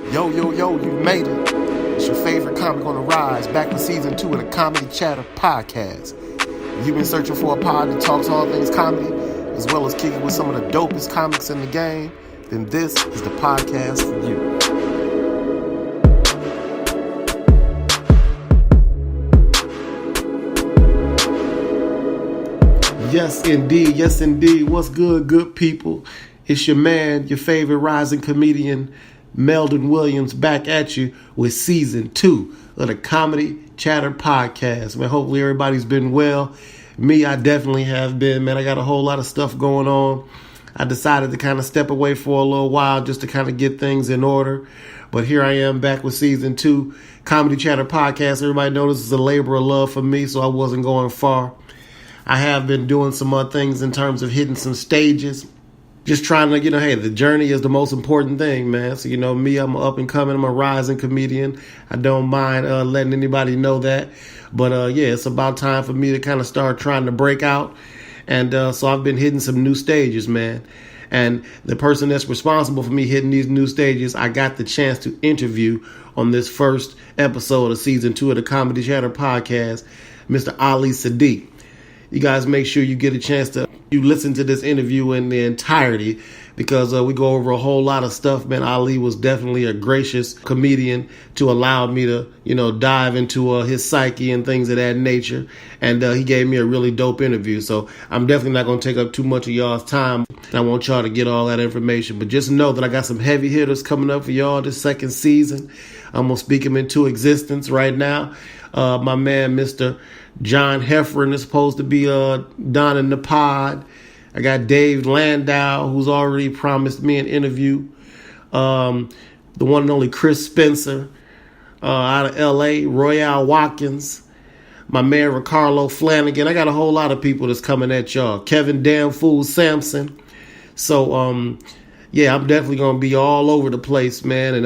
Yo, you made it. It's your favorite comic on the rise, back with season 2 of the Comedy Chatter podcast. If you've been searching for a pod that talks all things comedy, as well as kicking with some of the dopest comics in the game, then this is the podcast for you. Yes, indeed. What's good people? It's your man, your favorite rising comedian, Meldon Williams, back at you with season 2 of the Comedy Chatter podcast. Man, hopefully everybody's been well. Me, I definitely have been, man. I got a whole lot of stuff going on. I decided to kind of step away for a little while just to kind of get things in order. But here I am back with season 2, Comedy Chatter podcast. Everybody knows this is a labor of love for me, so I wasn't going far. I have been doing some other things in terms of hitting some stages. Just trying to, hey, the journey is the most important thing, man. So, me, I'm up and coming. I'm a rising comedian. I don't mind letting anybody know that. But, it's about time for me to kind of start trying to break out. And so I've been hitting some new stages, man. And the person that's responsible for me hitting these new stages, I got the chance to interview on this first episode of season 2 of the Comedy Chatter podcast, Mr. Ali Siddiq. You guys make sure you get a chance to listen to this interview in the entirety because we go over a whole lot of stuff, man. Ali was definitely a gracious comedian to allow me to, dive into his psyche and things of that nature. And he gave me a really dope interview. So I'm definitely not going to take up too much of y'all's time. I want y'all to get all that information. But just know that I got some heavy hitters coming up for y'all this second season. I'm going to speak them into existence right now. My man, Mr. John Heffron is supposed to be donning the pod. I got Dave Landau, who's already promised me an interview. The one and only Chris Spencer out of L.A., Royale Watkins, my man Ricardo Flanagan. I got a whole lot of people that's coming at y'all. Kevin Damn Fool Sampson. So, I'm definitely going to be all over the place, man. And,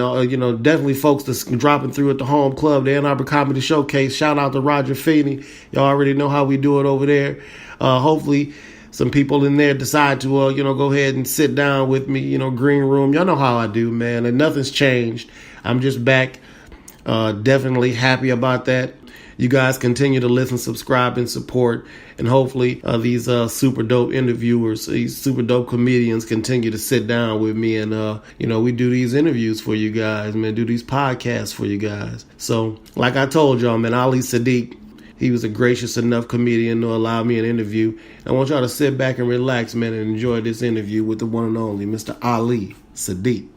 definitely folks that's dropping through at the home club, the Ann Arbor Comedy Showcase. Shout out to Roger Feeney. Y'all already know how we do it over there. Hopefully some people in there decide to, go ahead and sit down with me, green room. Y'all know how I do, man. And nothing's changed. I'm just back. Definitely happy about that. You guys continue to listen, subscribe, and support. And hopefully these super dope interviewers, these super dope comedians continue to sit down with me. And, we do these interviews for you guys, man, do these podcasts for you guys. So like I told y'all, man, Ali Siddiq, he was a gracious enough comedian to allow me an interview. I want y'all to sit back and relax, man, and enjoy this interview with the one and only Mr. Ali Siddiq.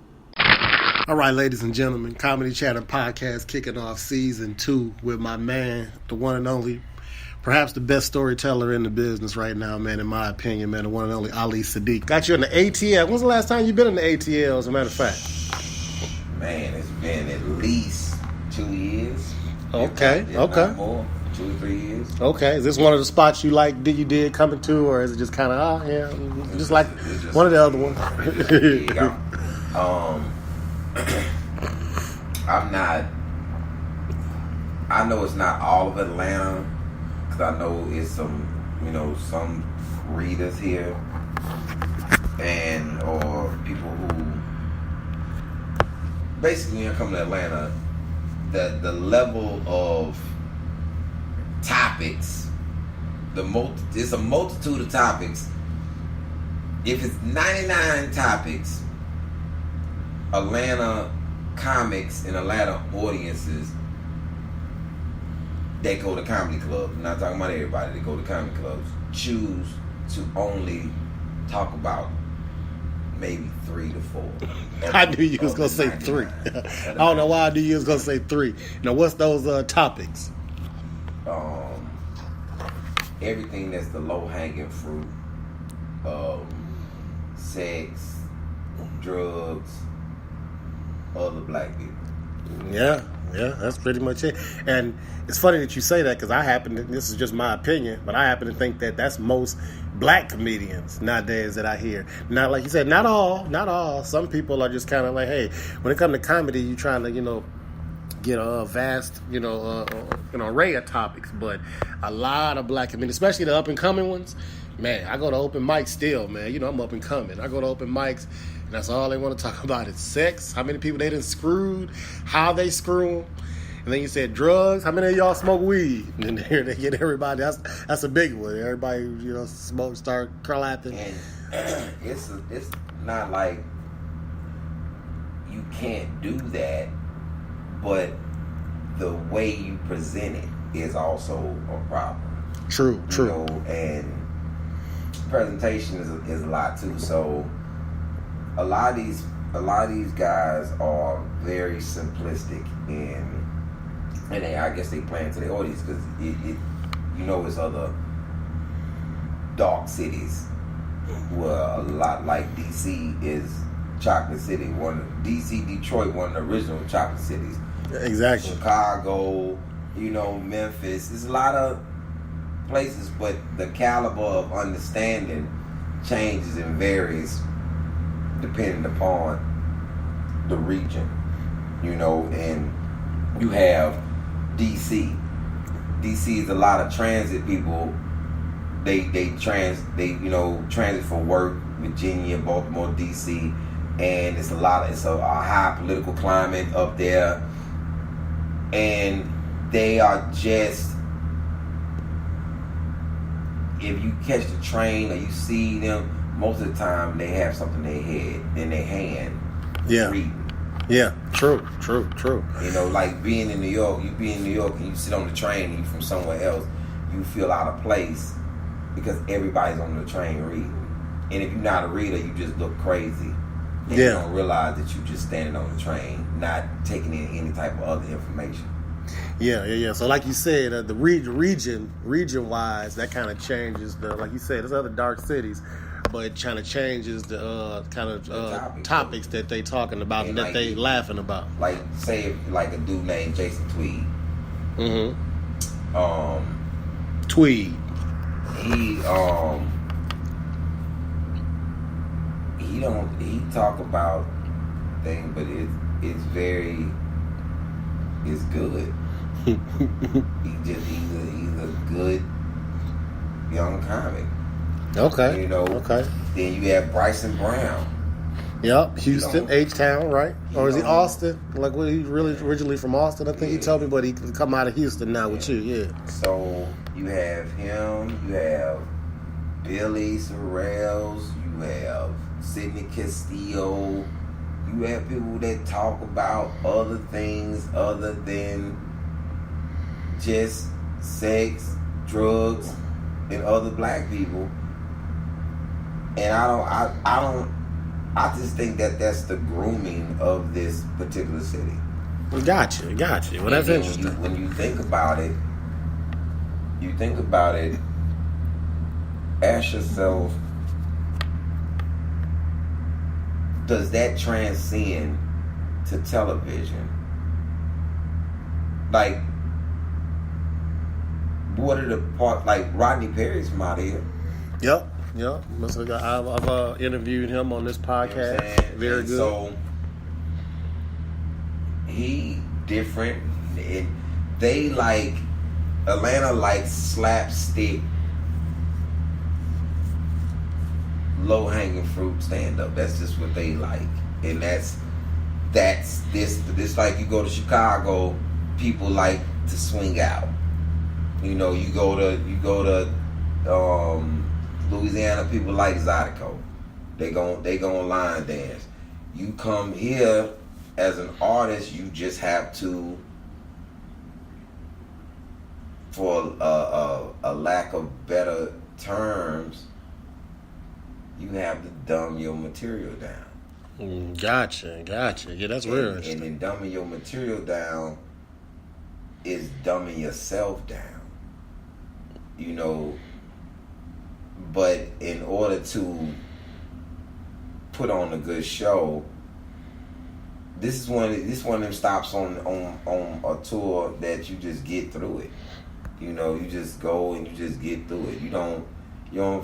All right, ladies and gentlemen, Comedy Chatter Podcast kicking off season 2 with my man, the one and only, perhaps the best storyteller in the business right now, man, in my opinion, man, the one and only Ali Siddiq. Got you in the ATL. When's the last time you've been in the ATL, as a matter of fact? Man, it's been at least 2 years. Okay. Not more, 2 or 3 years. Okay, is this one of the spots you did coming to, or is it just kind of, just like just one of the other ones? I know it's not all of Atlanta, because I know it's some readers here, or people who, basically when you come to Atlanta, the level of topics, it's a multitude of topics. If it's 99 topics, Atlanta comics and Atlanta audiences, they go to comedy clubs. I'm not talking about everybody. They go to comedy clubs. Choose to only talk about maybe 3 to 4. I knew you was going to say 3. I don't know why I knew you was going to say 3. Now, what's those topics? Everything that's the low-hanging fruit. Sex, drugs, other black people. Yeah, that's pretty much it. And it's funny that you say that because this is just my opinion, but I happen to think that that's most black comedians nowadays that I hear. Not like you said, not all. Some people are just kind of like, hey, when it comes to comedy, you're trying to, get a vast, array of topics. But a lot of black comedians, especially the up and coming ones, man, I go to open mics still, man. I'm up and coming. I go to open mics. And that's all they want to talk about is sex. How many people they done screwed, how they screw them. And then you said drugs. How many of y'all smoke weed? And here they get everybody. That's a big one. Everybody, smoke, start clapping. And it's not like you can't do that, but the way you present it is also a problem. True. And presentation is a lot too. So a lot of these guys are very simplistic and I guess they play into the audience because it's other dark cities where a lot like DC is chocolate city. Detroit, one of the original chocolate cities. Exactly. Chicago, Memphis. There's a lot of places, but the caliber of understanding changes and varies depending upon the region. And you have DC. DC is a lot of transit people. They transit for work. Virginia, Baltimore, DC, and it's a high political climate up there, and they are just, if you catch the train or you see them, most of the time they have something in their hand. Yeah. Reading. Yeah, true. Like being in New York, you be in New York and you sit on the train and you from somewhere else, you feel out of place because everybody's on the train reading. And if you're not a reader, you just look crazy. And you don't realize that you're just standing on the train, not taking in any type of other information. Yeah. So like you said, the region-wise, that kind of changes like you said, there's other dark cities, but it kind of changes the topics that they talking about and that they laughing about. Like, say, like a dude named Jason Tweed. Mm-hmm. Tweed. He talk about things, but it's good. he's a good young comic. Okay. Okay. Then you have Bryson Brown. Yep, Houston, H-Town, right? Or is he Austin? Like, he really originally from Austin? I think he told me, but he can come out of Houston now with you, yeah. So you have him, you have Billy Sorrells, you have Sidney Castillo, you have people that talk about other things other than just sex, drugs, and other black people. And I just think that's the grooming of this particular city. Gotcha. Well, that's interesting. When you think about it, ask yourself, does that transcend to television? Like, what are the parts, like Rodney Perry's from out here? Yep. I've interviewed him on this podcast. Very good. So he different. They like Atlanta likes slapstick, low hanging fruit stand up. That's just what they like, and that's this. Like, you go to Chicago, people like to swing out. You go to Louisiana, people like Zydeco. They go line dance. You come here as an artist, you just have to, for a lack of better terms, you have to dumb your material down. Gotcha. Yeah, that's real. And then dumbing your material down is dumbing yourself down. But in order to put on a good show, this is one of them stops on a tour that you just get through it. You just go and you just get through it. You don't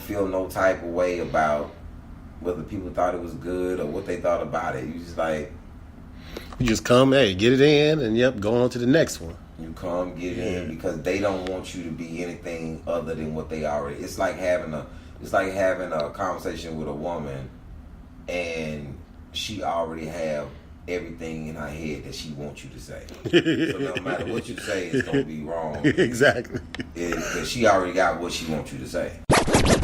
feel no type of way about whether people thought it was good or what they thought about it. You just come, hey, get it in, and go on to the next one. You come, get it in, because they don't want you to be anything other than what they already. It's like having a conversation with a woman, and she already have everything in her head that she wants you to say. So no matter what you say, it's gonna be wrong. Exactly. Because she already got what she wants you to say.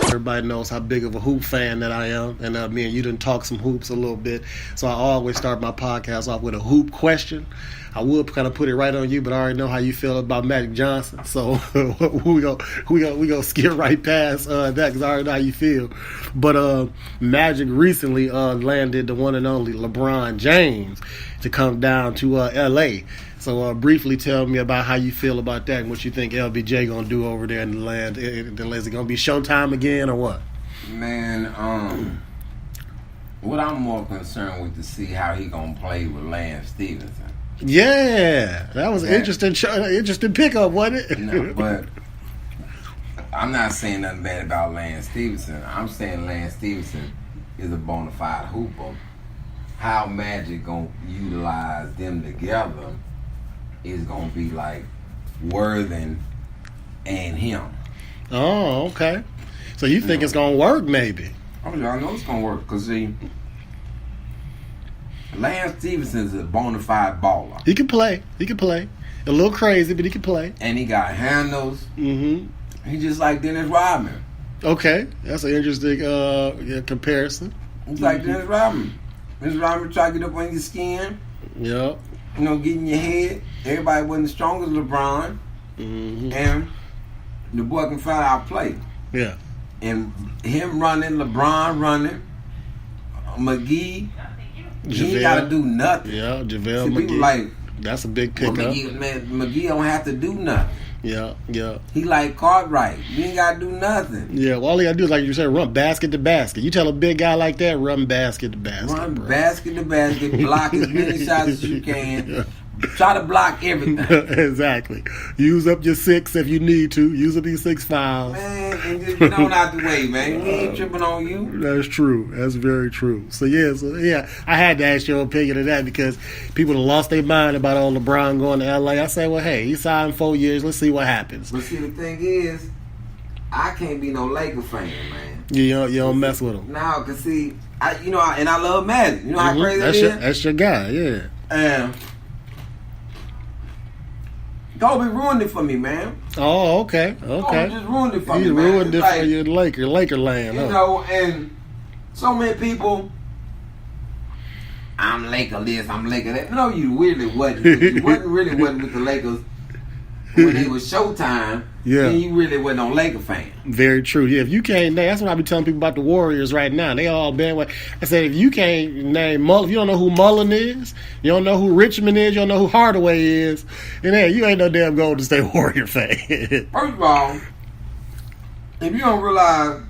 Everybody knows how big of a hoop fan that I am, and me and you done talk some hoops a little bit. So I always start my podcast off with a hoop question. I would kind of put it right on you, but I already know how you feel about Magic Johnson. So we go skip right past that because I already know how you feel. But Magic recently landed the one and only LeBron James to come down to L.A. So briefly tell me about how you feel about that and what you think LBJ going to do over there in the land. Is it going to be Showtime again or what? Man, what I'm more concerned with to see how he going to play with Lance Stevenson. Yeah, that was an interesting pickup, wasn't it? No, but I'm not saying nothing bad about Lance Stevenson. I'm saying Lance Stevenson is a bona fide hooper. How Magic gonna utilize them together is gonna be like Worthing and him. Oh, okay. So you think it's gonna work, maybe? I know it's gonna work because see, Lance Stevenson is a bona fide baller. He can play. A little crazy, but he can play. And he got handles. Mm-hmm. He just like Dennis Rodman. Okay, that's an interesting comparison. He's like Dennis Rodman. Dennis Rodman try to get up on your skin. Yep. You know, get in your head. Everybody wasn't as strong as LeBron. Mm-hmm. And the boy can flat out play. Yeah. And him running, LeBron running, McGee, he ain't got to do nothing. Yeah, JaVale See, McGee. Like, that's a big pickup. Well, McGee don't have to do nothing. Yeah. He like Cartwright. You ain't got to do nothing. Yeah, well, all he got to do is, like you said, run basket to basket. You tell a big guy like that, run basket to basket. Run basket to basket, block as many shots as you can. Yeah. Try to block everything. Exactly. Use up your 6 if you need to. Use up your 6 fouls. Man, and just get on out the way, man. We ain't tripping on you. That's true. That's very true. So yeah, I had to ask your opinion of that because people have lost their mind about old LeBron going to L.A. I say, well, hey, he signed 4 years. Let's see what happens. But see, the thing is, I can't be no Laker fan, man. You don't mess with him. No, because see, and I love Magic. You know how crazy that is? That's your guy, yeah. And Kobe ruined it for me, man. Oh, okay. Kobe just ruined it for me, man. He ruined it for you, Laker land. You know, and so many people, I'm Laker this, I'm Laker that. No, you really wasn't. You wasn't with the Lakers when it was Showtime. Yeah. Then you really wasn't no Laker fan. Very true. Yeah, if you can't name, that's what I be telling people about the Warriors right now. They all bandwagon. I said, if you can't name Mullen, if you don't know who Mullen is, you don't know who Richmond is, you don't know who Hardaway is, and then you ain't no damn Golden State Warrior fan. First of all, if you don't realize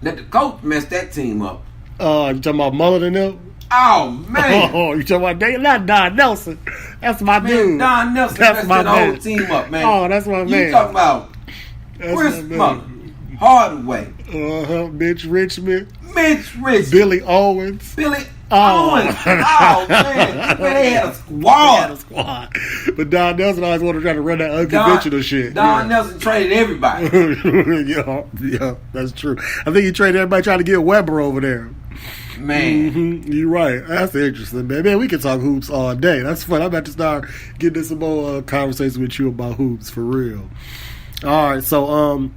that the coach messed that team up. You talking about Mullen and them? Oh, man. Oh, you talking about not Don Nelson. That's my dude. Don Nelson messed that whole team up, man. Oh, that's my man. You talking about Chris Hardaway. Mitch Richmond. Billy Owens. Owens. Oh, man. They had a squad. But Don Nelson always wanted to try to run that unconventional shit. Don Nelson traded everybody. yeah, that's true. I think he traded everybody trying to get Weber over there. Man. Mm-hmm. You're right. That's interesting, man. Man, we can talk hoops all day. That's fun. I'm about to start getting some more conversations with you about hoops for real. All right, so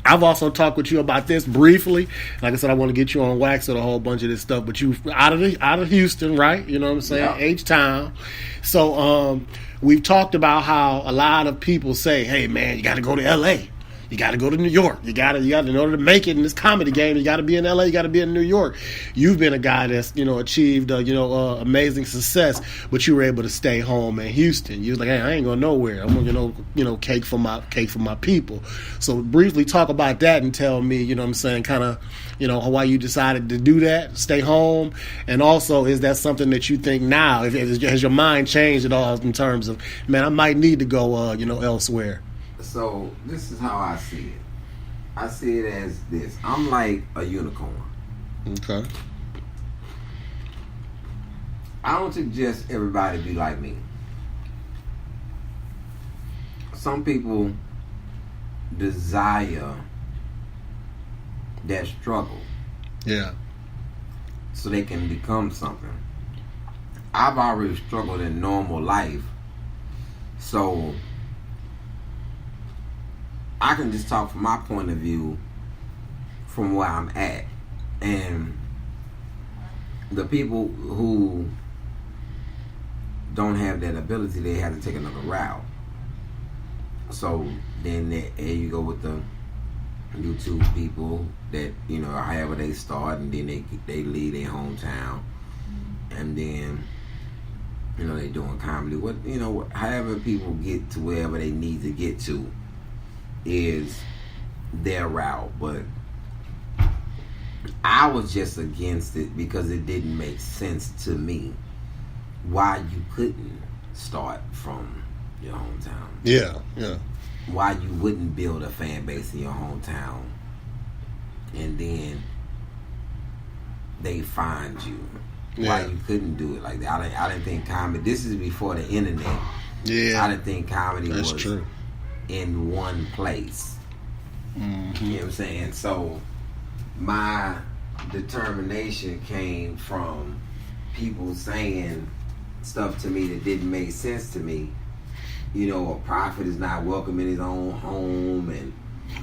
I've also talked with you about this briefly. Like I said, I want to get you on wax with a whole bunch of this stuff. But you out of Houston, right? You know what I'm saying? Yeah. H-Town. So we've talked about how a lot of people say, "Hey, man, you got to go to L.A. You got to go to New York. You got to, in order to make it in this comedy game, you got to be in LA. You got to be in New York." You've been a guy that's, achieved, amazing success, but you were able to stay home in Houston. You was like, "Hey, I ain't going nowhere. I want, cake for my people." So briefly talk about that and tell me, what I'm saying, kind of, why you decided to do that, stay home. And also, is that something that you think now, has your mind changed at all in terms of, man, I might need to go, elsewhere? So this is how I see it. I see it as this. I'm like a unicorn. Okay. I don't suggest everybody be like me. Some people desire that struggle. Yeah. so they can become something. I've already struggled in normal life, so I can just talk from my point of view, from where I'm at, and the people who don't have that ability, they have to take another route. So then there you go with the YouTube people that, you know, however they start, and then they leave their hometown, and then, you know, they doing comedy. What, you know, however people get to wherever they need to get to is their route. But I was just against it because it didn't make sense to me why you couldn't start from your hometown. Yeah. Why you wouldn't build a fan base in your hometown, and then they find you. Yeah. Why you couldn't do it like that? I didn't think comedy. This is before the internet. Yeah. I didn't think comedy That's was true. in one place. Mm-hmm. You know what I'm saying? So my determination came from people saying stuff to me that didn't make sense to me. You know, a prophet is not welcome in his own home, and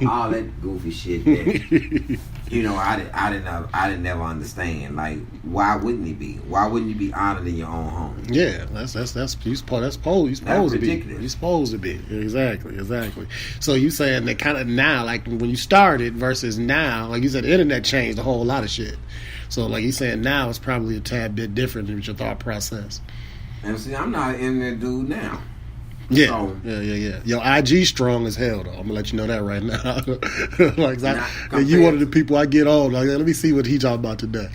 all that goofy shit that, you know, I didn't never understand. Like, why wouldn't he be? Why wouldn't you be honored in your own home? Yeah, that's you're supposed to be. You're supposed to be. Exactly. So you saying that kind of now, like when you started versus now, like you said, the internet changed a whole lot of shit. So like you saying now, it's probably a tad bit different than your thought process. And see, I'm not an internet dude now. Yeah, So, yeah. Your IG strong as hell, though. I'm gonna let you know that right now. Like, you one of the people I get on. Like, let me see what he talking about today.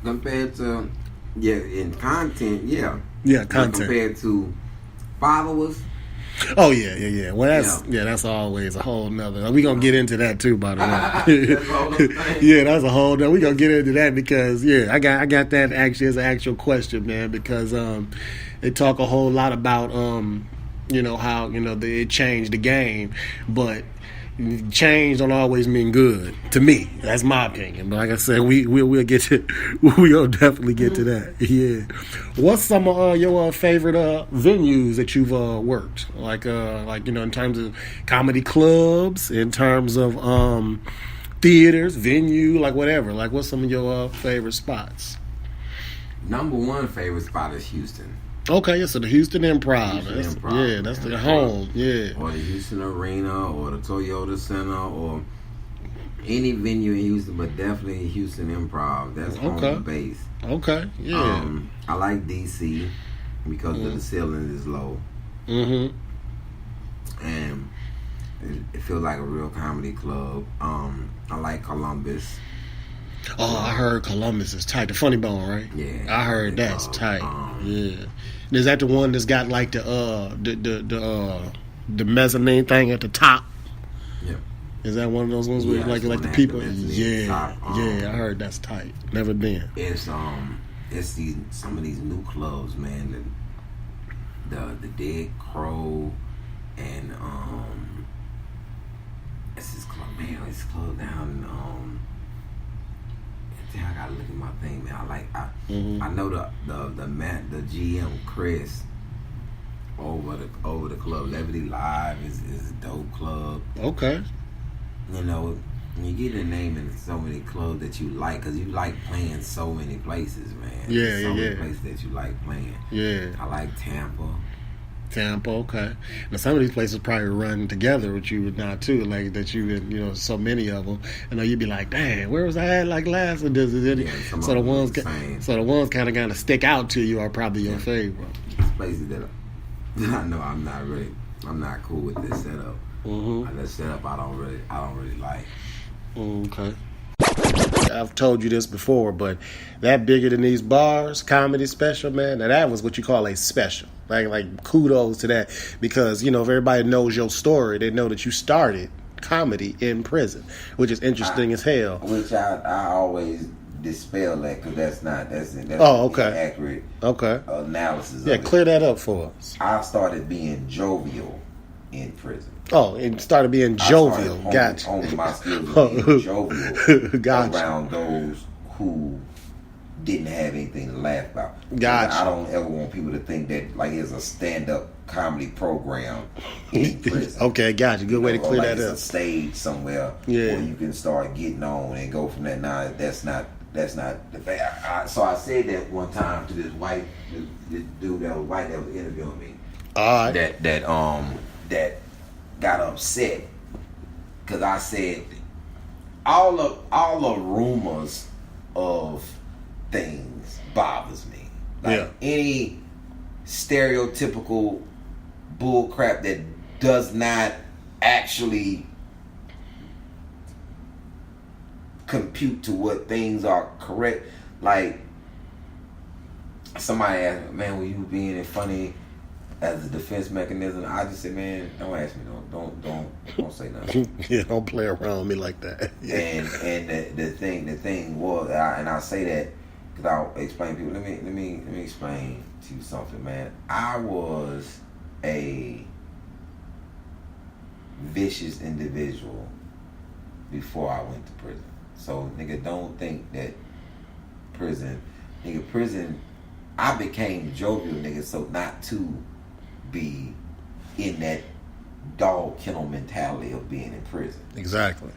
Compared to, in content, yeah. Yeah, But content. compared to followers. Oh yeah. Well, that's always a whole nother. We gonna get into that too, by the way. That's a whole other thing. Yeah, that's a whole nother. We gonna get into that because I got that actually as an actual question, man. Because they talk a whole lot about you know how it changed the game, but change don't always mean good to me. That's my opinion. But like I said, we'll get to we'll definitely get to that. Yeah. What's some of your favorite venues that you've worked? Like in terms of comedy clubs, in terms of theaters, venue, like whatever. Like what's some of your favorite spots? Number one favorite spot is Houston. Okay, yeah, so the Houston Improv. Improv, that's the home. Yeah. Or the Houston Arena, or the Toyota Center, or any venue in Houston, but definitely Houston Improv. That's home base. Okay, yeah. I like DC because the ceiling is low. Mm-hmm. And it feels like a real comedy club. I like Columbus. Oh, I heard Columbus is tight. The Funny Bone, right? Yeah. I heard that's tight. Yeah. Is that the one that's got like the mezzanine thing at the top? Yeah. Is that one of those ones where like the people? Yeah. I heard that's tight. Never been. It's some of these new clubs, man. The Dead Crow and it's this club, man. It's club down in I gotta look at my thing, man. I know the GM Chris over the club. Levity Live is a dope club. Okay. You know, you get a name in so many clubs that you like, because you like playing so many places, man. Yeah, so many places that you like playing. Yeah. I like Tampa, okay. Now some of these places probably run together with you now too, like that you've been, so many of them. And you'd be like, dang, where was I at like last? So the ones kind of stick out to you are probably your favorite. It's places that I know I'm not cool with this setup. This setup I don't really like. Okay. I've told you this before, but that Bigger Than These Bars comedy special, man, now that was what you call a special. Like kudos to that, because if everybody knows your story, they know that you started comedy in prison, which is interesting as hell. Which I always dispel that, because that's okay. Accurate analysis. Yeah, clear that up for us. I started being jovial in prison. Oh, and started being jovial. Honing my skills of being jovial gotcha. around those who didn't have anything to laugh about. Gotcha. I don't ever want people to think that like it's a stand-up comedy program in prison. Okay, gotcha. Good way to clear like that it's up. a stage somewhere where you can start getting on and go from that. Nah, that's not the fact. So I said that one time to this dude that was white that was interviewing me. All right. That got upset because I said all the rumors of things bothers me. Like any stereotypical bull crap that does not actually compute to what things are correct. Like somebody asked, man, were you being funny as a defense mechanism? I just said, man, don't ask me, don't say nothing. Yeah, don't play around with me like that. Yeah. And the thing was, and I say that because I'll explain to people. Let me explain to you something, man. I was a vicious individual before I went to prison. So nigga, don't think that prison, I became jovial, nigga, so not to be in that dog kennel mentality of being in prison. Exactly.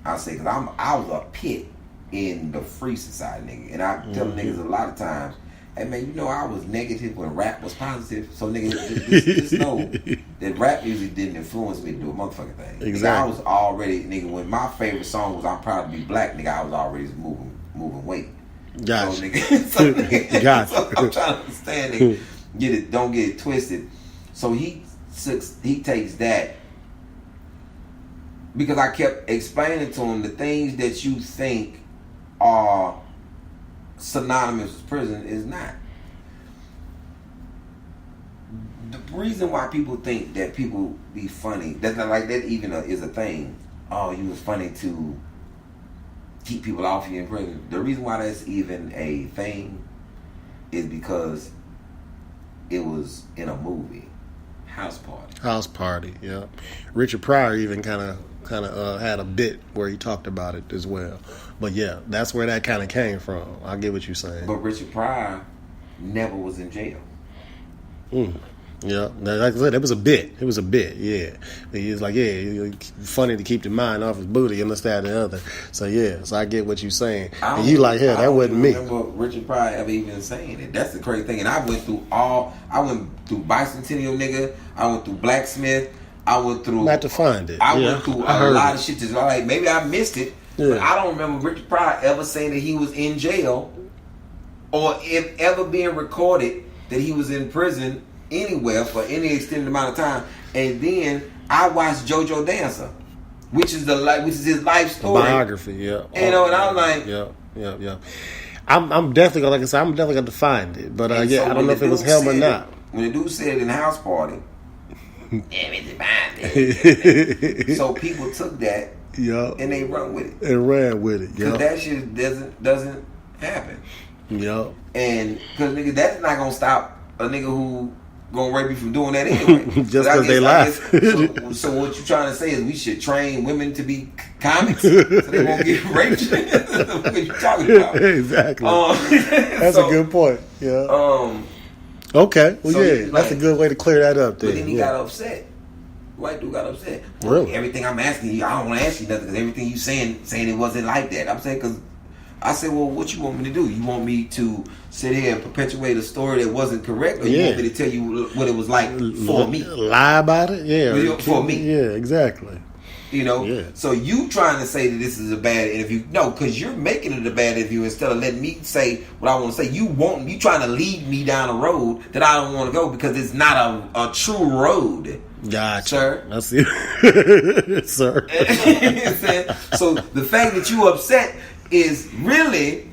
I say, because I was a pit in the free society, nigga. And I tell niggas a lot of times, hey man, you know I was negative when rap was positive. So nigga, just know that rap music didn't influence me to do a motherfucking thing. Exactly. Nigga, I was already, nigga, when my favorite song was I'm Proud to Be Black, nigga, I was already moving weight. Gotcha. So nigga, Gotcha. So I'm trying to understand, nigga, don't get it twisted. So he takes that, because I kept explaining to him the things that you think are synonymous with prison is not. The reason why people think that people be funny, that's not like that even is a thing. Oh, you was funny to keep people off you in prison. The reason why that's even a thing is because it was in a movie, House Party. Yeah. Richard Pryor even kind of had a bit where he talked about it as well. But yeah, that's where that kind of came from. I get what you're saying. But Richard Pryor never was in jail. Yeah, like I said, it was a bit. Yeah. He was like, yeah, funny to keep your mind off his booty and this, that, and the other. So yeah, so I get what you're saying. And you like, yeah, that wasn't me. I don't remember Richard Pryor ever even saying it. That's the crazy thing. And I went through Bicentennial, nigga. I went through Blacksmith. I went through. Not to find it. I went through a lot of shit. Just like maybe I missed it, yeah. But I don't remember Richard Pryor ever saying that he was in jail, or if ever being recorded that he was in prison anywhere for any extended amount of time. And then I watched JoJo Dancer, which is his life story, biography. Yeah, you know. And I was like, yeah. I'm definitely gonna, like I said, I'm definitely gonna find it. But I don't know if it was him or not. When the dude said in House Party, so people took that, and they run with it. And ran with it, because that shit doesn't happen. Yeah. And because nigga, that's not gonna stop a nigga who gonna rape you from doing that anyway. Just because they laugh. So what you trying to say is we should train women to be comics so they won't get raped? What are you talking about? Exactly. That's a good point. Yeah. Okay. Well, yeah, that's a good way to clear that up. But then he got upset. White dude got upset. Really? Everything I'm asking you, I don't want to ask you nothing because everything you saying it wasn't like that. I'm saying because I said, well, what you want me to do? You want me to sit here and perpetuate a story that wasn't correct, or you want me to tell you what it was like for me? Lie about it? Yeah. For me. Yeah, exactly. You know? Yeah. So you trying to say that this is a bad interview. No, because you're making it a bad interview instead of letting me say what I want to say. You trying to lead me down a road that I don't want to go because it's not a true road. Gotcha. Sir. I see. Sir. So the fact that you upset is really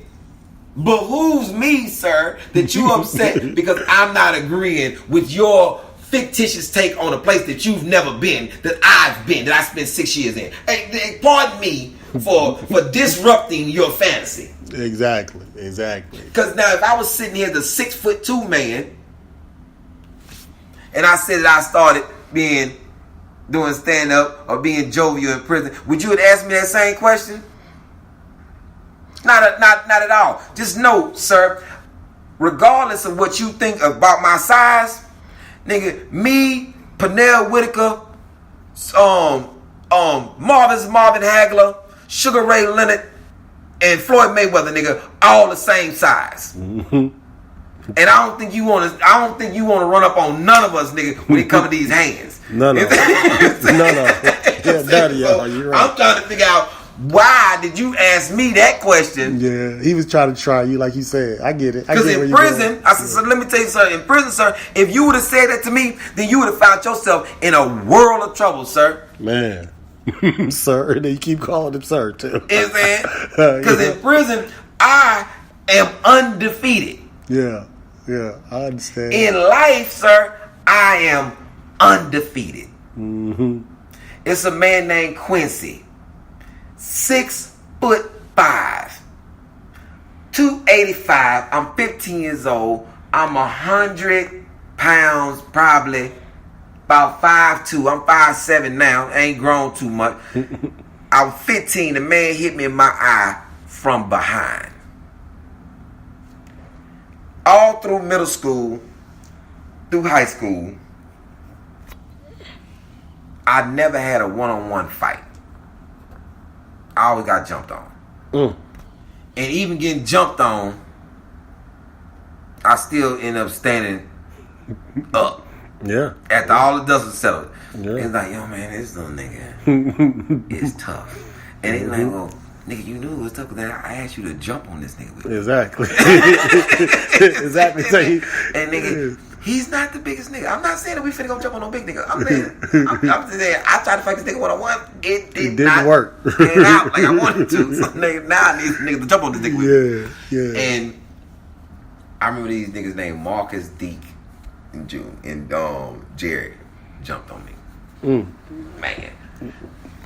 behooves me, sir, that you upset because I'm not agreeing with your fictitious take on a place that you've never been, that I've been, that I spent 6 years in. Hey, pardon me for disrupting your fantasy. Exactly. Because now if I was sitting here as a 6'2" man and I said that I started doing stand up or being jovial in prison, would you have asked me that same question? Not at all. Just know, sir, regardless of what you think about my size, nigga, me, Pernell Whitaker, Marvin Hagler, Sugar Ray Leonard, and Floyd Mayweather, nigga, all the same size. Mm-hmm. And I don't think you want to run up on none of us, nigga, when it comes to these hands. No. Yeah, daddy, you're right. I'm trying to figure out, why did you ask me that question? Yeah, he was trying to try you, like you said. I get it. Because in prison, I said, so let me tell you something. In prison, sir, if you would have said that to me, then you would have found yourself in a world of trouble, sir. Man. Sir, and then you keep calling him sir, too. You know what I'm saying? Because in prison, I am undefeated. Yeah, I understand. In life, sir, I am undefeated. Mm-hmm. It's a man named Quincy. 6'5", 285. I'm 15 years old. I'm 100 pounds, probably about 5'2". I'm 5'7" now. I ain't grown too much. I was 15. The man hit me in my eye from behind. All through middle school, through high school, I never had a one-on-one fight. I always got jumped on. And even getting jumped on, I still end up standing up. Yeah. After all the dust was settled. Yeah. It's like, yo, man, this little nigga is tough. And they like, well, nigga, you knew it was tough because I asked you to jump on this nigga. Exactly. Exactly. And nigga, he's not the biggest nigga. I'm not saying that we finna go jump on no big nigga. I'm just saying, I tried to fight this nigga one-on-one. It didn't work. Get it out like I wanted to. So nigga, now I need niggas to jump on this nigga with. Yeah. And I remember these niggas named Marcus, Deke, and June, and Jared jumped on me. Man,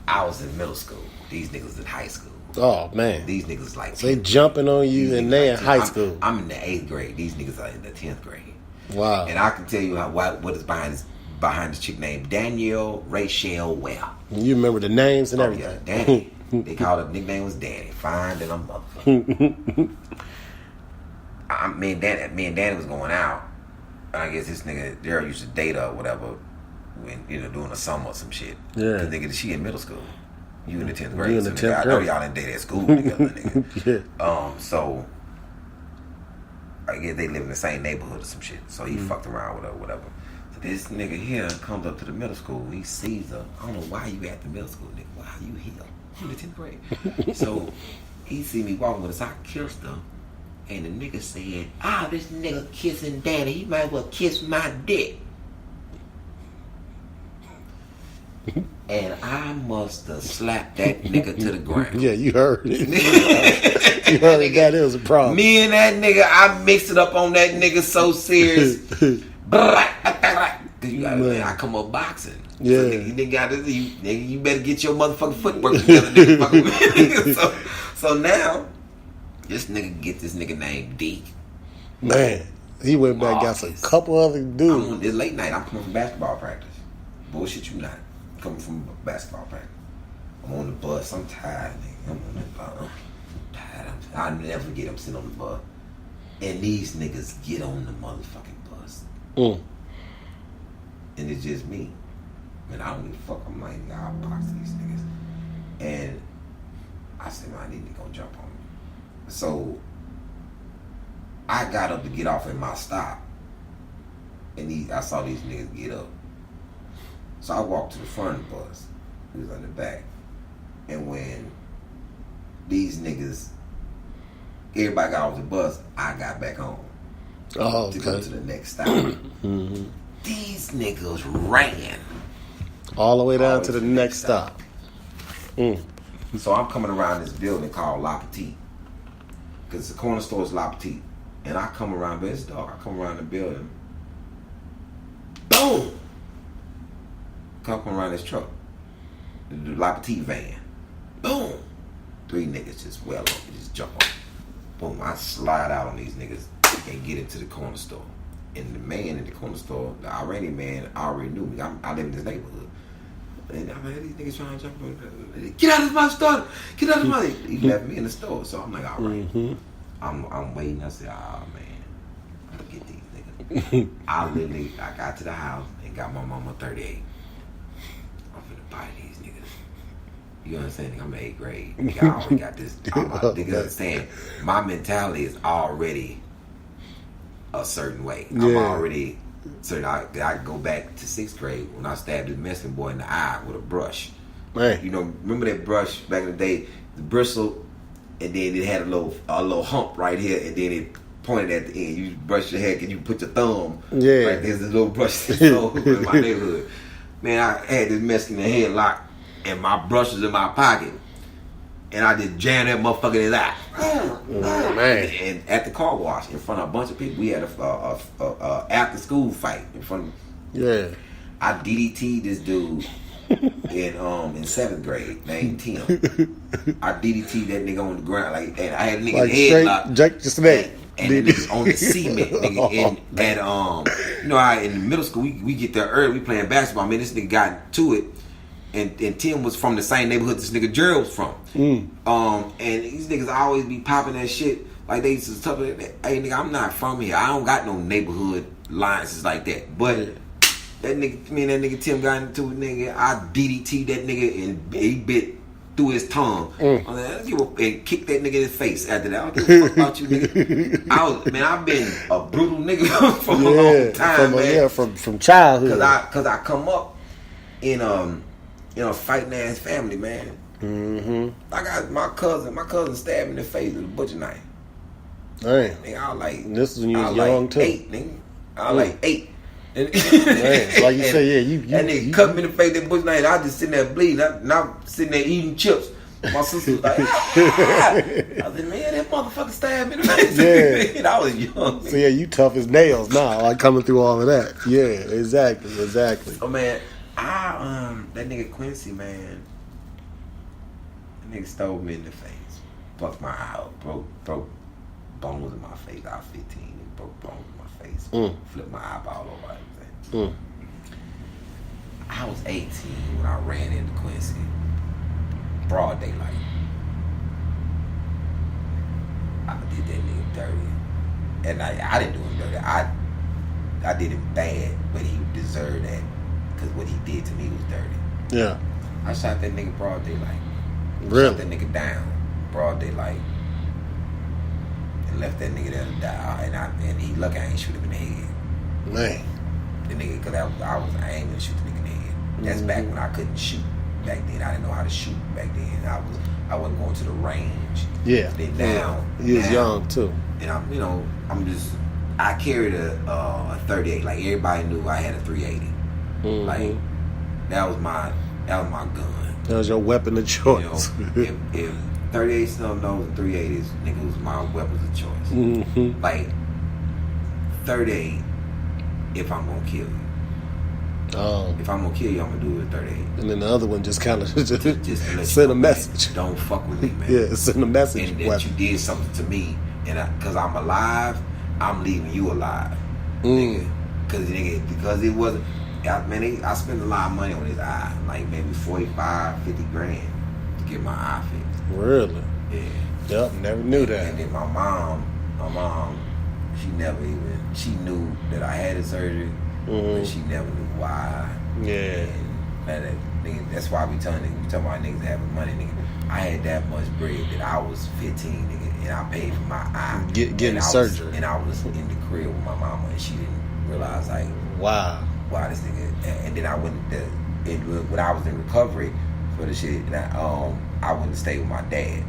I was in middle school. These niggas in high school. Oh man, these niggas like they jumping on you and they in high school. I'm in the 8th grade. These niggas are in the 10th grade. Wow. And I can tell you what is behind this chick named Danielle Rachel Well. You remember the names and everything. Yeah, Danny. They called her nickname was Danny. Fine than a motherfucker. Me and Danny was going out. And I guess this nigga Daryl used to date her or whatever when doing a summer or some shit. Yeah. Cause nigga, she in middle school. You in the 10th grade. You in the 10th grade. I know y'all didn't date at school together, nigga. Yeah. So I guess they live in the same neighborhood or some shit. So he fucked around with her or whatever. So this nigga here comes up to the middle school. He sees her. I don't know why you at the middle school, nigga. Why you here? You in the 10th grade. So he see me walking with us. I kissed her. And the nigga said, this nigga kissing daddy. He might as well kiss my dick. And I must have slapped that nigga to the ground. Yeah, you heard it. You heard it. That is a problem. Me and that nigga, I mixed it up on that nigga so serious. Cause you gotta, I come up boxing. Yeah. So nigga, you better get your motherfucking footwork together, nigga. So now, this nigga get this nigga named Deke. Man, he went back and got some couple other dudes. It's late night. I'm coming from basketball practice. Bullshit you not. Coming from basketball practice. I'm on the bus. I'm tired, nigga. I'm on the bus. I'm tired. I'll never forget I'm sitting on the bus. And these niggas get on the motherfucking bus. And it's just me. Man, I don't give a fuck. I'm like, I'll box these niggas. And I said, man, these niggas gonna jump on me. So I got up to get off at my stop. And I saw these niggas get up. So I walked to the front of the bus. He was on the back. And when these niggas, everybody got off the bus, I got back home. Oh, okay. To go to the next stop. These niggas ran. All the way down to the next stop. So I'm coming around this building called La Petite. Because the corner store is La Petite. And I come around, but it's dark. I come around the building. Boom! Come around this truck. The La Petite van. Boom! 3 niggas just just jump on. Boom, I slide out on these niggas and get into the corner store. And the man in the corner store, the Iranian man, already knew me. I live in this neighborhood. And I'm like, these niggas trying to jump on. Get out of my store. Get out of my. He left me in the store, so I'm like, all right. Mm-hmm. I'm waiting. I said, oh man, I'm gonna get these niggas. I got to the house and got my mama 38. I'm finna buy these niggas. You understand? I'm in 8th grade. Nigga, I already got this. Niggas understand. My mentality is already a certain way. I'm already certain. I go back to 6th grade when I stabbed this Mexican boy in the eye with a brush. Man. You know, remember that brush back in the day? The bristle, and then it had a little hump right here, and then it pointed at the end. You brush your hair, and you put your thumb. Yeah. Right there's a little brush in my neighborhood. Man, I had this Mexican headlock, and my brush was in my pocket, and I just jammed that motherfucker in his eye. Man. And at the car wash in front of a bunch of people, we had a after school fight in front of. Yeah. I DDT'd this dude in 7th grade named Tim. I DDT'd that nigga on the ground and I had a nigga like headlock. Jake the Snake. And the nigga on the cement, nigga. And you know, in the middle school we get there early. We playing basketball. Man, this nigga got to it. And Tim was from the same neighborhood this nigga Gerald was from. And these niggas always be popping that shit like they used to stuff like that. Hey nigga, I'm not from here. I don't got no neighborhood alliances like that. But that nigga, me and that nigga Tim got into it, nigga. I DDT that nigga and he bit through his tongue. And kicked that nigga in his face after that. I don't give a fuck about you, nigga. I've been a brutal nigga for a long time, man. Yeah, from childhood. Cause I come up in a fighting ass family, man. Mm-hmm. I got my cousin stabbed me in the face with a butcher knife. Damn. Nigga, I was like, this is when you was young like too. 8, nigga. I was like 8. Man, like you say, yeah, that nigga cut me in the face with that butcher knife. I just sitting there bleeding. I'm sitting there eating chips. My sister was like, I said, man, that motherfucker stabbed me in the face. Yeah. And I was young. So yeah, you tough as nails now, like coming through all of that. Yeah, exactly. Oh man, that nigga Quincy, man, that nigga stole me in the face, fucked my eye up, broke bones in my face. I was 15 and broke bones in my face, flipped my eyeball over everything. I was 18 when I ran into Quincy, broad daylight. I did that nigga dirty, and I didn't do him dirty. I did him bad, but he deserved that. Because what he did to me was dirty. Yeah. I shot that nigga broad daylight. Really? Shot that nigga down broad daylight. And left that nigga there to die. And he lucky I ain't shoot him in the head. Man. The nigga, because I was aiming to shoot the nigga in the head. That's back when I couldn't shoot. Back then, I didn't know how to shoot. Back then, I wasn't going to the range. Yeah. Then now. You was young too. And I carried a 38. Like everybody knew I had a 380. Like that was my gun. That was your weapon of choice. You know, if 38 snub nose and 380s, nigga, was my weapons of choice. Like 38, if I'm gonna kill you. If I'm gonna kill you, I'm gonna do it with 38. And then the other one just kind of just send a message. Man, don't fuck with me, man. Yeah, send a message. And that you did something to me, and because I'm alive, I'm leaving you alive, nigga. Because it wasn't. I spent a lot of money on his eye, like maybe 45, 50 grand to get my eye fixed. Really? Yeah. Yep, never knew that. And then my mom, she knew that I had a surgery, but she never knew why. Yeah. And nigga, that's why we talking about niggas having money, nigga. I had that much bread that I was 15, nigga, and I paid for my eye. Getting surgery. And I was in the crib with my mama, and she didn't realize, like, wow, this nigga. And then I went when I was in recovery for the shit, and I went to stay with my dad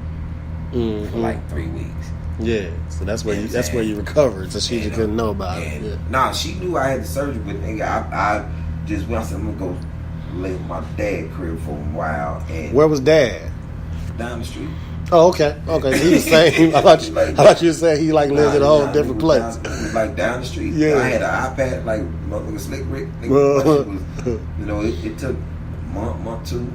for like 3 weeks. Yeah, so that's where you recovered. So she just couldn't know about it. Yeah. Nah, she knew I had the surgery, but nigga, I just went. I said I'm gonna go lay with my dad crib for a while. And where was dad? Down the street. Oh, okay. He was saying. I thought you were saying he like lived in a whole different place. Like down the street. Yeah. I had an iPad, like motherfucker Slick Rick. It took a month, 2.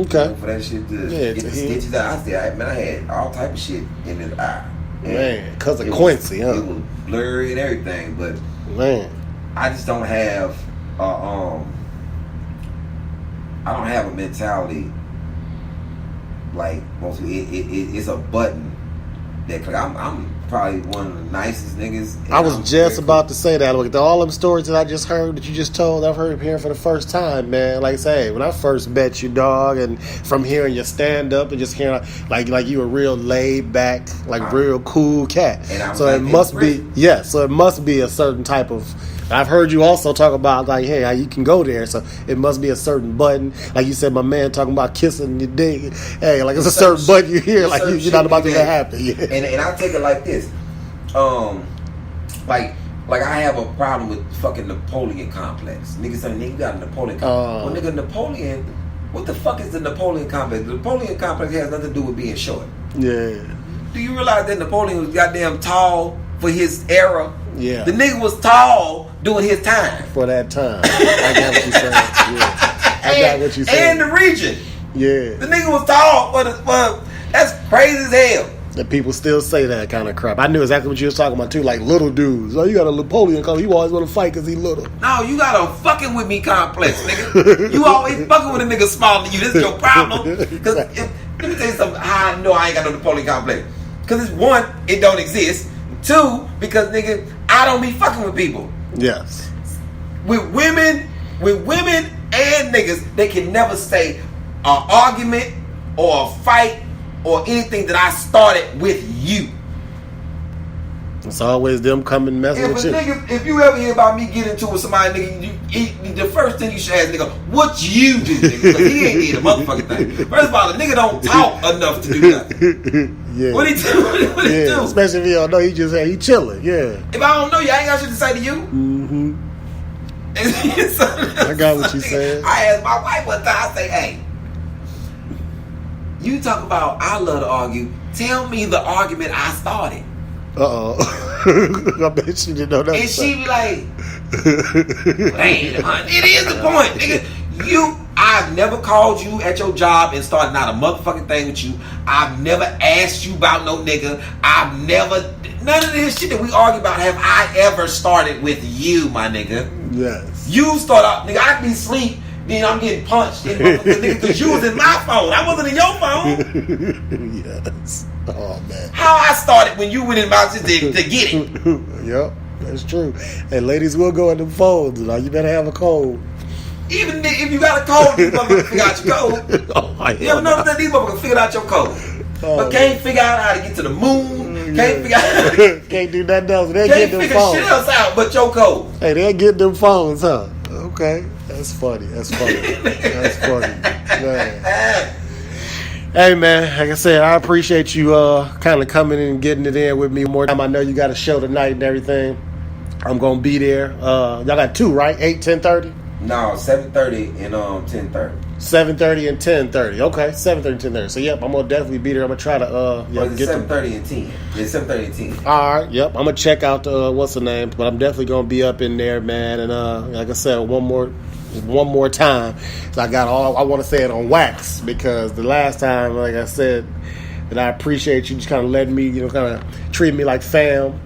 Okay. For that shit to get the stitches out. I had all type of shit in his eye. Man, because of Quincy, huh? It was blurry and everything, but man, I just don't have. I I don't have a mentality like most people. It's a button that I'm probably one of the nicest niggas. I was just about to say that. Look, all them stories that I just heard that you just told, I've heard here for the first time, man. Like I say, when I first met you, dog, and from hearing your stand up and just hearing like you a real laid back, like real cool cat. So like, it must be so it must be a certain type of. I've heard you also talk about like, hey, how you can go there. So it must be a certain button. Like you said, my man talking about kissing your dick. Hey, like it's a certain button you hear. Like you're not about to get happy. Yeah. And I take it like this. Like I have a problem with fucking Napoleon complex. Niggas say, nigga, you got a Napoleon complex. Well, nigga, Napoleon, what the fuck is the Napoleon complex? The Napoleon complex has nothing to do with being short. Yeah. Do you realize that Napoleon was goddamn tall for his era? Yeah. The nigga was tall doing his time. For that time. I got what you saying. Yeah. I got what you saying. And the region. Yeah. The nigga was tall for that's crazy as hell. And people still say that kind of crap. I knew exactly what you was talking about too, like little dudes. Oh, you got a Napoleon complex. You always want to fight because he little. No, you got a fucking with me complex, nigga. You always fucking with a nigga smaller than you. This is your problem. Because let me tell you something. How I know I ain't got no Napoleon complex. Because it's one, it don't exist. Two, because nigga, I don't be fucking with people. Yes. With women and niggas, they can never say an argument or a fight or anything that I started with you. It's always them coming messing with you. Nigga, if you ever hear about me getting into with somebody, nigga, the first thing you should ask, nigga, what you do, nigga? Because he ain't did a motherfucking thing. First of all, the nigga don't talk enough to do nothing. Yeah. What he do? What he do? Especially if you don't know, he just he chilling. Yeah. If I don't know you, I ain't got shit to say to you. Mm-hmm. So, I got what you said. I asked my wife one time, I say, hey, you talk about I love to argue. Tell me the argument I started. I bet she didn't know that. And she be like, it is the point, nigga. I've never called you at your job and started not a motherfucking thing with you. I've never asked you about no nigga. None of this shit that we argue about have I ever started with you, my nigga. Yes. You start out, nigga, I be asleep, then I'm getting punched, nigga, because you was in my phone. I wasn't in your phone. Yes. Oh, man. How I started when you went in my shit to get it. Yep, that's true. And ladies will go in them phones. You better have a code. Even if you got a code, these motherfuckers figure out your code. Oh, you ever notice that these motherfuckers figured out your code? But can't figure out how to get to the moon. Can't figure out can't do nothing else. They can't get them figure phones. shit else out but your code. Hey, they get them phones, huh? Okay. That's funny. That's funny. Man. Hey, man, like I said, I appreciate you kind of coming in and getting it in with me more time. I know you got a show tonight and everything. I'm going to be there. Y'all got two, right? 8, 10:30? No, 7:30 and 10:30. 7:30 and 10:30. Okay, 7:30 and 10:30. So, yep, I'm going to definitely be there. I'm going to try to get 7:30 and 10. It's 7:30 and 10. All right, yep. I'm going to check out what's the name, but I'm definitely going to be up in there, man. And like I said, one more time. So I got I want to say it on wax because the last time, like I said, that I appreciate you just kind of letting me, kind of treating me like fam,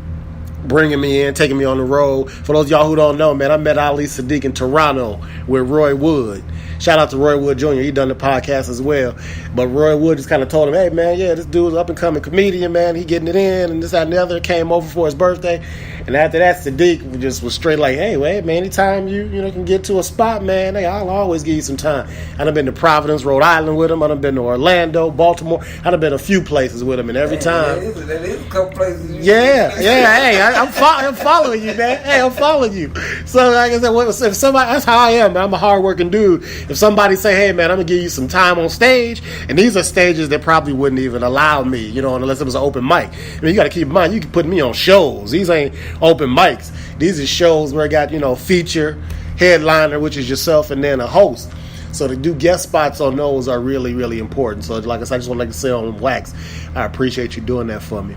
bringing me in, taking me on the road. For those of y'all who don't know, man, I met Ali Siddiq in Toronto with Roy Wood. Shout out to Roy Wood Jr. He done the podcast as well. But Roy Wood just kind of told him, hey, man, yeah, this dude's up and coming comedian, man. He getting it in and this, that, and the other. Came over for his birthday. And after that, Siddiq just was straight like, hey, man, anytime you can get to a spot, man, hey, I'll always give you some time. I done been to Providence, Rhode Island with him. I done been to Orlando, Baltimore. I done been a few places with him. And every time. That is a couple places. Yeah. Hey, I'm following you, man. Hey, I'm following you. So, like I said, if somebody, that's how I am, man. I'm a hardworking dude. If somebody say, hey, man, I'm going to give you some time on stage, and these are stages that probably wouldn't even allow me, unless it was an open mic. I mean, you got to keep in mind, you can put me on shows. These ain't open mics. These are shows where I got, feature, headliner, which is yourself, and then a host. So to do guest spots on those are really, really important. So like I said, I just want to say on wax, I appreciate you doing that for me.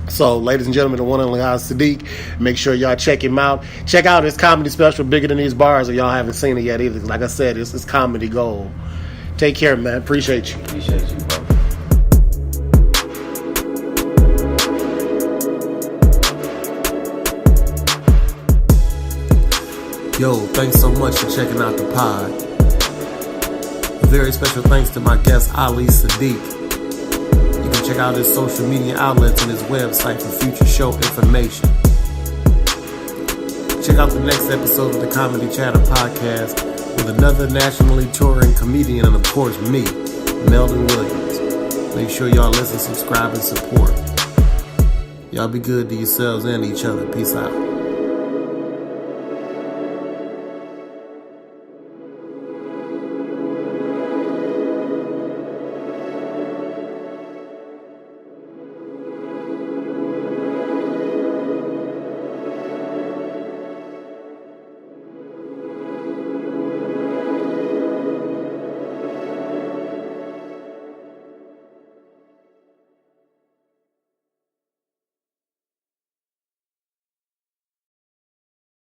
So, ladies and gentlemen, the one and only Siddiq, make sure y'all check him out. Check out his comedy special, Bigger Than These Bars, if y'all haven't seen it yet either. Like I said, it's comedy gold. Take care, man. Appreciate you. Appreciate you, bro. Yo, thanks so much for checking out the pod. very special thanks to my guest, Ali Siddiq. You can check out his social media outlets and his website for future show information. Check out the next episode of the Comedy Chatter Podcast with another nationally touring comedian and, of course, me, Meldon Williams. Make sure y'all listen, subscribe, and support. Y'all be good to yourselves and each other. Peace out.